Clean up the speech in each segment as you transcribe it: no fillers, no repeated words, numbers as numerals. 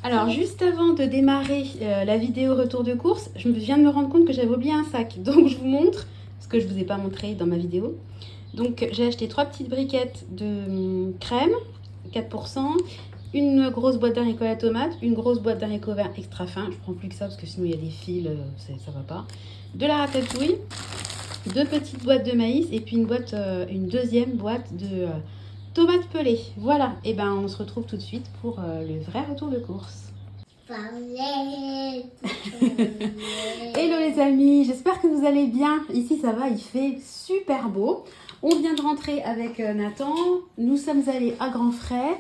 Alors, juste avant de démarrer la vidéo retour de course, je viens de me rendre compte que j'avais oublié un sac. Donc, je vous montre, ce que je ne vous ai pas montré dans ma vidéo. Donc, j'ai acheté 3 petites briquettes de crème, 4%, une grosse boîte d'haricots à la tomate, une grosse boîte d'haricots verts extra fins. Je prends plus que ça parce que sinon il y a des fils, ça va pas. De la ratatouille, 2 petites boîtes de maïs et puis une deuxième boîte de tomates pelées. Voilà, et ben on se retrouve tout de suite pour le vrai retour de course. Hello les amis, j'espère que vous allez bien. Ici ça va, il fait super beau. On vient de rentrer avec Nathan. Nous sommes allés à Grand Frais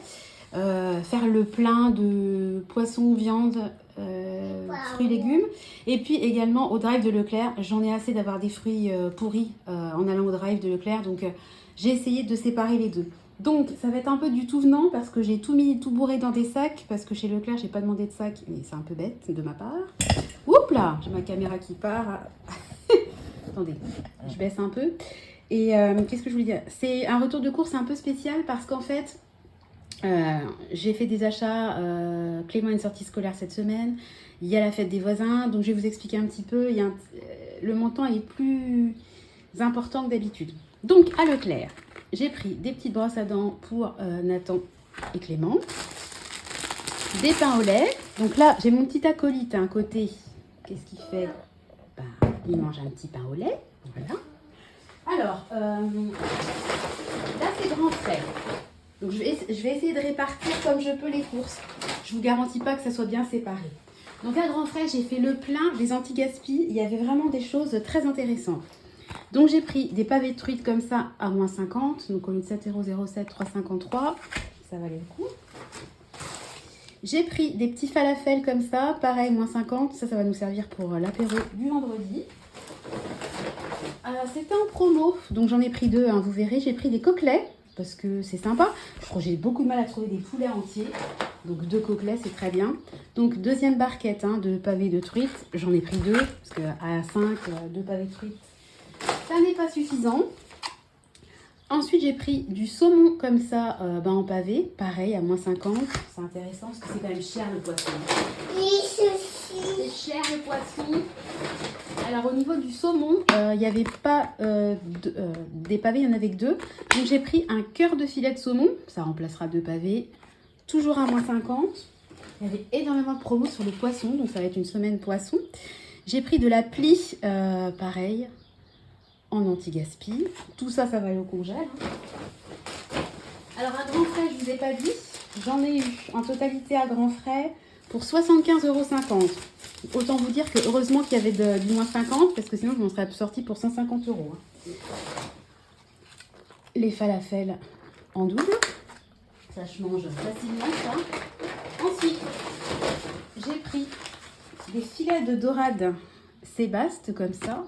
faire le plein de poissons, viande, fruits, légumes. Et puis également au drive de Leclerc. J'en ai assez d'avoir des fruits pourris en allant au drive de Leclerc. Donc j'ai essayé de séparer les deux. Donc ça va être un peu du tout venant parce que j'ai tout mis, tout bourré dans des sacs. Parce que chez Leclerc, j'ai pas demandé de sac. Mais c'est un peu bête de ma part. Oups là, j'ai ma caméra qui part. Attendez, je baisse un peu. Et qu'est-ce que je voulais dire? C'est un retour de course un peu spécial parce qu'en fait, j'ai fait des achats. Clément a une sortie scolaire cette semaine. Il y a la fête des voisins. Donc je vais vous expliquer un petit peu. Le montant est plus important que d'habitude. Donc à Leclerc, j'ai pris des petites brosses à dents pour Nathan et Clément. Des pains au lait. Donc là, j'ai mon petit acolyte à un côté. Qu'est-ce qu'il fait? Il mange un petit pain au lait. Voilà. Alors, là, c'est Grand Frais. Donc, je vais essayer de répartir comme je peux les courses. Je ne vous garantis pas que ça soit bien séparé. Donc, à Grand Frais, j'ai fait le plein des anti-gaspi. Il y avait vraiment des choses très intéressantes. Donc, j'ai pris des pavés de truite comme ça à moins 50. Donc, au lieu de 7,07 €, 3,53 €. Ça valait le coup. J'ai pris des petits falafels comme ça. Pareil, moins 50. Ça va nous servir pour l'apéro du vendredi. C'était en promo, donc j'en ai pris 2, hein, vous verrez. J'ai pris des coquelets, parce que c'est sympa. Je crois que j'ai beaucoup de mal à trouver des poulets entiers. Donc 2 coquelets, c'est très bien. Donc deuxième barquette de pavés de truite. J'en ai pris 2, parce qu'à 5, 2 pavés de truite, ça n'est pas suffisant. Ensuite, j'ai pris du saumon comme ça, en pavé. Pareil, à moins 50. C'est intéressant, parce que c'est quand même cher le poisson. C'est cher le poisson. Alors au niveau du saumon, il n'y avait pas des pavés, il y en avait que 2. Donc j'ai pris un cœur de filet de saumon, ça remplacera 2 pavés, toujours à moins 50. Il y avait énormément de promos sur le poisson, donc ça va être une semaine poisson. J'ai pris de la plie, pareil, en anti-gaspi. Tout ça, ça va aller au congèle. Alors à Grand Frais, je ne vous ai pas dit, j'en ai eu en totalité à Grand Frais pour 75,50 €. Autant vous dire que heureusement qu'il y avait du moins 50, parce que sinon je m'en serais sortie pour 150 €. Les falafels en double, ça je mange facilement ça. Ensuite, j'ai pris des filets de dorade Sébaste comme ça,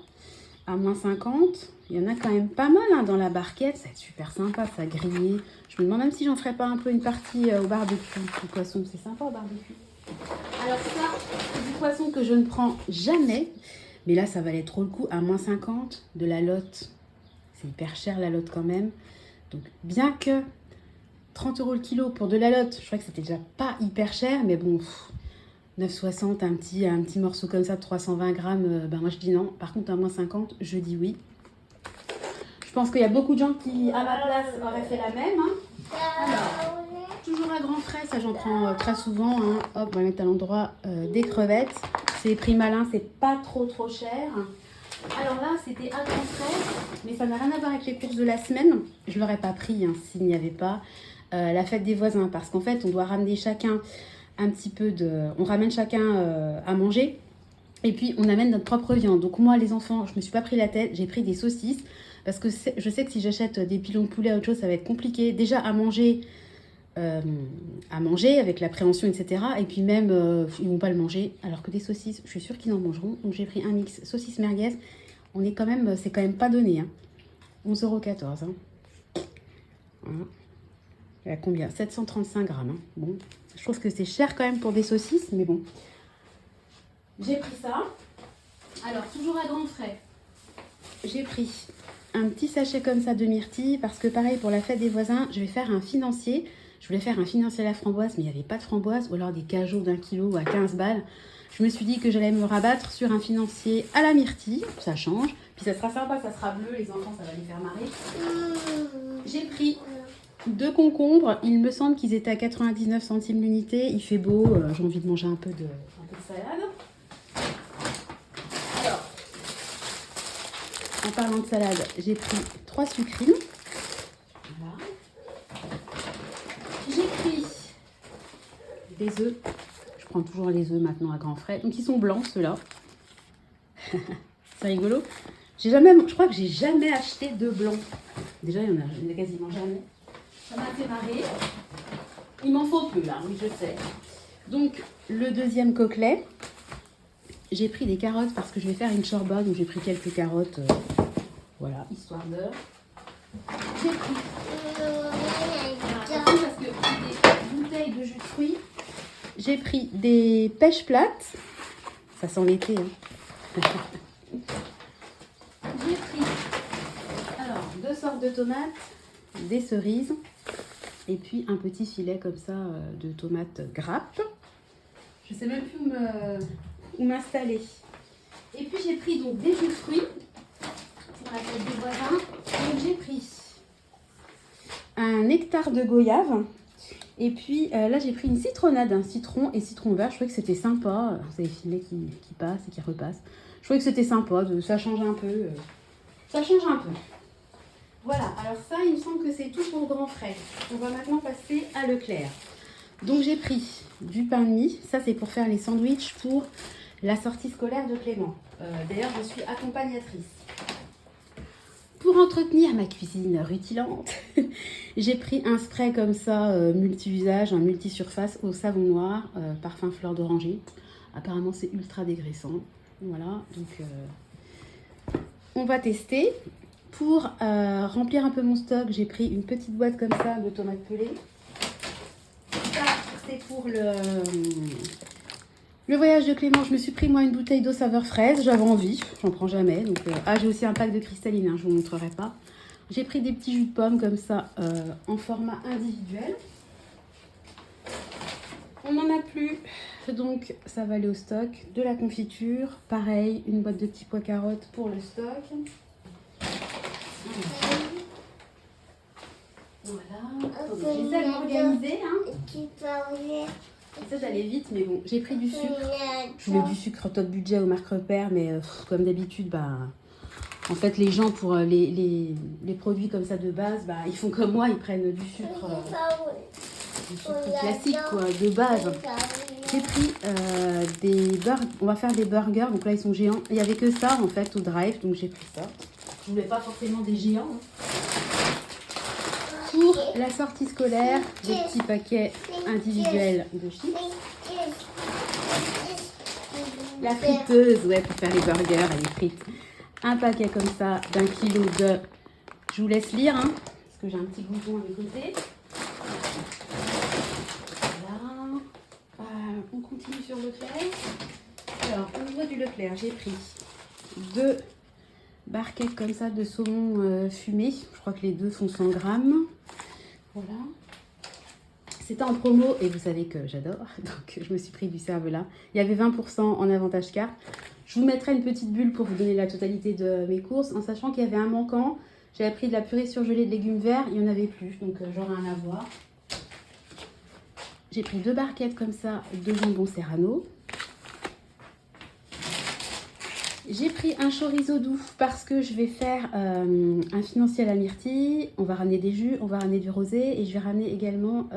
à moins 50. Il y en a quand même pas mal dans la barquette, ça va être super sympa, ça grillé. Je me demande même si j'en ferais pas un peu une partie au barbecue. Le poisson, c'est sympa au barbecue. Alors ça, c'est du poisson que je ne prends jamais. Mais là, ça valait trop le coup. À moins 50, de la lotte. C'est hyper cher la lotte quand même. Donc bien que 30 € le kilo pour de la lotte, je crois que c'était déjà pas hyper cher. Mais bon, 9,60, un petit morceau comme ça de 320 grammes, moi je dis non. Par contre, à moins 50, je dis oui. Je pense qu'il y a beaucoup de gens qui, à ma place, auraient fait la même. Alors, toujours à Grand Frais, ça j'en prends très souvent. Hop, on va mettre à l'endroit des crevettes. C'est prix malin, c'est pas trop cher. Alors là, c'était à Grand Frais, mais ça n'a rien à voir avec les courses de la semaine. Je ne l'aurais pas pris s'il n'y avait pas la fête des voisins. Parce qu'en fait, on doit ramener chacun un petit peu de... On ramène chacun à manger. Et puis, on amène notre propre viande. Donc moi, les enfants, je me suis pas pris la tête. J'ai pris des saucisses. Parce que je sais que si j'achète des pilons de poulet ou autre chose, ça va être compliqué. Déjà, à manger avec l'appréhension, etc. Et puis même, ils vont pas le manger. Alors que des saucisses, je suis sûre qu'ils en mangeront. Donc j'ai pris un mix saucisse merguez. C'est quand même pas donné. 11,14 €. Voilà. Il y a combien? 735 grammes. Bon, je trouve que c'est cher quand même pour des saucisses, mais bon. J'ai pris ça. Alors, toujours à Grand Frais, j'ai pris un petit sachet comme ça de myrtilles parce que pareil, pour la fête des voisins, je vais faire un financier. Je voulais faire un financier à la framboise, mais il n'y avait pas de framboise, ou alors des cajots d'1 kilo à 15 balles. Je me suis dit que j'allais me rabattre sur un financier à la myrtille, ça change. Puis ça sera sympa, ça sera bleu, les enfants, ça va les faire marrer. J'ai pris 2 concombres, il me semble qu'ils étaient à 99 centimes l'unité. Il fait beau, j'ai envie de manger un peu de salade. Alors, en parlant de salade, j'ai pris 3 sucrines. Voilà. J'ai pris des œufs. Je prends toujours les œufs maintenant à grands frais. Donc ils sont blancs ceux-là. C'est rigolo. Je crois que j'ai jamais acheté d'œufs blancs. Déjà il y en a quasiment jamais. Ça m'a fait marrer. Il m'en faut peu là, oui je sais. Donc le deuxième coquelet. J'ai pris des carottes parce que je vais faire une shorba. Donc j'ai pris quelques carottes. Voilà, histoire de... J'ai pris... parce que des bouteilles de jus de fruits. J'ai pris des pêches plates. Ça sent l'été. Hein. J'ai pris alors 2 sortes de tomates, des cerises et puis un petit filet comme ça de tomates grappes. Je sais même plus où m'installer. Et puis j'ai pris donc des jus de fruits pour la fête des voisins. Donc j'ai pris un nectar de goyave. Et puis là j'ai pris une citronnade, un citron et citron vert. Je trouvais que c'était sympa. C'est les filets qui passent et qui repassent. Je trouvais que c'était sympa, ça change un peu. Ça change un peu. Voilà, alors ça il me semble que c'est tout pour le grand frais. On va maintenant passer à Leclerc. Donc j'ai pris du pain de mie. Ça c'est pour faire les sandwichs pour la sortie scolaire de Clément. D'ailleurs je suis accompagnatrice. Pour entretenir ma cuisine rutilante, j'ai pris un spray comme ça, multi-usage, un multi-surface au savon noir, parfum fleur d'oranger. Apparemment, c'est ultra dégraissant. Voilà, donc on va tester. Pour remplir un peu mon stock, j'ai pris une petite boîte comme ça de tomates pelées. Ça, c'est pour le voyage de Clément. Je me suis pris moi une bouteille d'eau saveur fraise, j'avais envie, j'en prends jamais. Donc, j'ai aussi un pack de cristalline, hein, je vous montrerai pas. J'ai pris des petits jus de pomme comme ça en format individuel. On n'en a plus, donc ça va aller au stock. De la confiture, pareil, une boîte de petits pois carottes pour le stock. Voilà, j'essaie de m'organiser. Hein. Ça d'aller vite, mais bon, j'ai pris du sucre. Je voulais du sucre top budget au marque repère, mais comme d'habitude, bah, en fait, les gens pour les produits comme ça de base, bah, ils font comme moi, ils prennent du sucre classique, quoi, de base. J'ai pris des burgers, on va faire des burgers, donc là ils sont géants. Il n'y avait que ça en fait au drive, donc j'ai pris ça. Je voulais pas forcément des géants. Hein. Pour la sortie scolaire, des petits paquets individuels de chips. La friteuse, ouais, pour faire les burgers, elle est frite. Un paquet comme ça d'1 kilo de... Je vous laisse lire, hein, parce que j'ai un petit bouton à mes côtés. Voilà. On continue sur Leclerc. Alors, au niveau du Leclerc, j'ai pris 2 barquettes comme ça de saumon fumé. Je crois que les 2 font 100 grammes. Voilà. C'était en promo et vous savez que j'adore. Donc je me suis pris du cervelas. Il y avait 20% en avantage carte. Je vous mettrai une petite bulle pour vous donner la totalité de mes courses. En sachant qu'il y avait un manquant. J'avais pris de la purée surgelée de légumes verts. Il n'y en avait plus. Donc j'aurai un à voir. J'ai pris 2 barquettes comme ça de jambon serrano. J'ai pris un chorizo doux parce que je vais faire un financier à la myrtille. On va ramener des jus, on va ramener du rosé et je vais ramener également,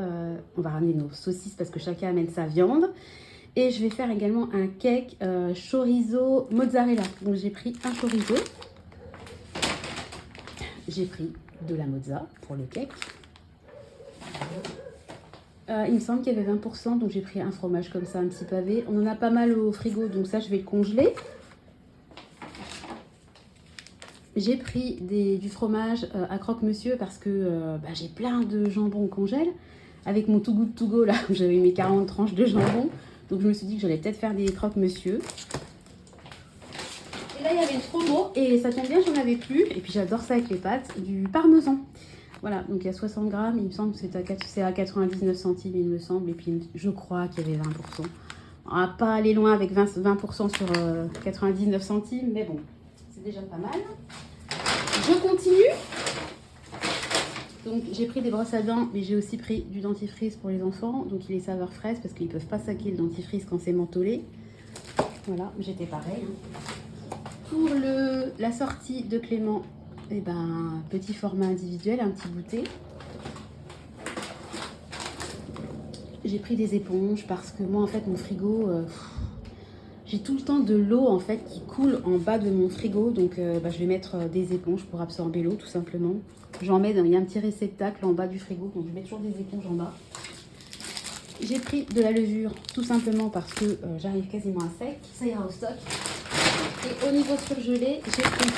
on va ramener nos saucisses parce que chacun amène sa viande. Et je vais faire également un cake chorizo mozzarella. Donc j'ai pris un chorizo. J'ai pris de la mozza pour le cake. Il me semble qu'il y avait 20%, donc j'ai pris un fromage comme ça, un petit pavé. On en a pas mal au frigo, donc ça je vais le congeler. J'ai pris du fromage à croque-monsieur parce que j'ai plein de jambon au congèle. Avec mon Too Good To Go, là, où j'avais mes 40 tranches de jambon. Donc je me suis dit que j'allais peut-être faire des croque-monsieur. Et là, il y avait une promo et ça tombe bien, j'en avais plus. Et puis j'adore ça avec les pâtes, du parmesan. Voilà, donc il y a 60 grammes, il me semble que c'est à 99 centimes, il me semble. Et puis je crois qu'il y avait 20%. On va pas aller loin avec 20% sur 99 centimes, mais bon, c'est déjà pas mal. Je continue. Donc j'ai pris des brosses à dents, mais j'ai aussi pris du dentifrice pour les enfants. Donc il est saveur fraise parce qu'ils ne peuvent pas saquer le dentifrice quand c'est mentholé. Voilà, j'étais pareil. Pour la sortie de Clément, eh ben, petit format individuel, un petit goûter. J'ai pris des éponges parce que moi en fait mon frigo, j'ai tout le temps de l'eau en fait qui coule en bas de mon frigo. Donc je vais mettre des éponges pour absorber l'eau tout simplement. J'en mets, il y a un petit réceptacle en bas du frigo, donc je mets toujours des éponges en bas. J'ai pris de la levure tout simplement parce que j'arrive quasiment à sec, ça ira au stock. Et au niveau surgelé, j'ai pris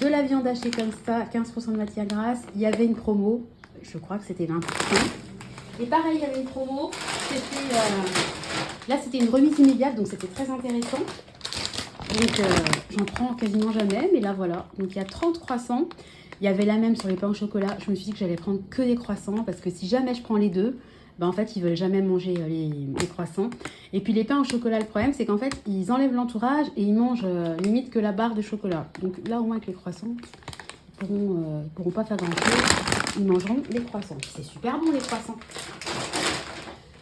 de la viande hachée comme ça, 15% de matière grasse. Il y avait une promo, je crois que c'était 20%. Et pareil, il y avait une promo, là c'était une remise immédiate, donc c'était très intéressant. Donc j'en prends quasiment jamais, mais là voilà. Donc il y a 30 croissants. Il y avait la même sur les pains au chocolat. Je me suis dit que j'allais prendre que des croissants parce que si jamais je prends les deux, en fait ils veulent jamais manger les croissants. Et puis les pains au chocolat, le problème c'est qu'en fait ils enlèvent l'entourage et ils mangent limite que la barre de chocolat. Donc là au moins avec les croissants, ils pourront pas faire grand chose. Ils mangeront les croissants. C'est super bon les croissants.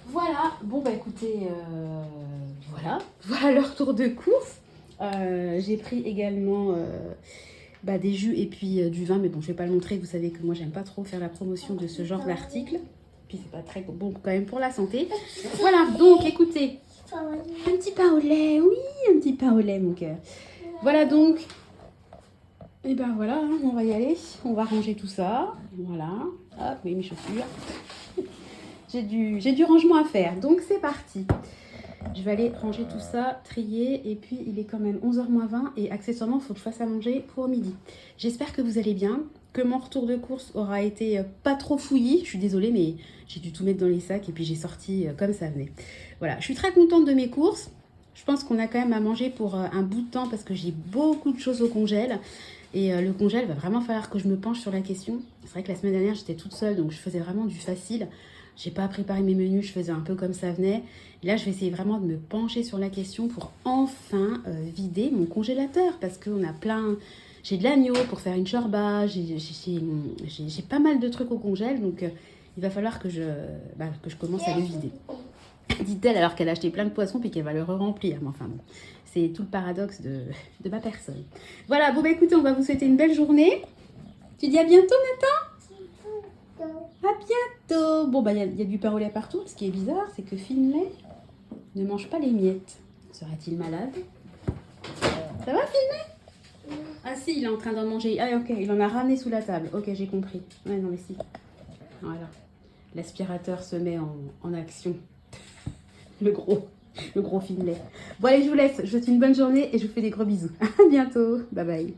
Voilà, bon écoutez, voilà leur tour de course. J'ai pris également des jus et puis du vin, mais bon je vais pas le montrer, vous savez que moi j'aime pas trop faire la promotion de ce genre d'article, puis c'est pas très bon quand même pour la santé. Voilà, donc écoutez, un petit pain au lait, oui, un petit pain au lait mon cœur. Voilà donc, et ben voilà, on va y aller, on va ranger tout ça, voilà, hop, oui mes chaussures. J'ai du rangement à faire, donc c'est parti. Je vais aller ranger tout ça, trier, et puis il est quand même 11h moins 20 et accessoirement, il faut que je fasse à manger pour midi. J'espère que vous allez bien, que mon retour de course aura été pas trop fouillis. Je suis désolée, mais j'ai dû tout mettre dans les sacs et puis j'ai sorti comme ça venait. Voilà, je suis très contente de mes courses. Je pense qu'on a quand même à manger pour un bout de temps parce que j'ai beaucoup de choses au congèle. Et le congèle, va vraiment falloir que je me penche sur la question. C'est vrai que la semaine dernière, j'étais toute seule, donc je faisais vraiment du facile. J'ai pas préparé mes menus, je faisais un peu comme ça venait. Et là, je vais essayer vraiment de me pencher sur la question pour enfin vider mon congélateur. Parce qu'on a plein... J'ai de l'agneau pour faire une shorba, j'ai pas mal de trucs au congèle. Donc, il va falloir que je commence à le vider. Dit-elle alors qu'elle a acheté plein de poissons puis qu'elle va le remplir. Mais enfin bon, c'est tout le paradoxe de ma personne. Voilà, bon écoutez, on va vous souhaiter une belle journée. Tu dis à bientôt, Nathan ? À bientôt. Bon, il y a du pain au lait partout. Ce qui est bizarre, c'est que Finlay ne mange pas les miettes. Serait-il malade? Ça va, Finlay? Ah si, il est en train d'en manger. Ah ok, il en a ramené sous la table. Ok, j'ai compris. Ouais, non mais si. Voilà. L'aspirateur se met en action. Le gros Finlay. Bon allez, je vous laisse. Je vous souhaite une bonne journée et je vous fais des gros bisous. À bientôt. Bye bye.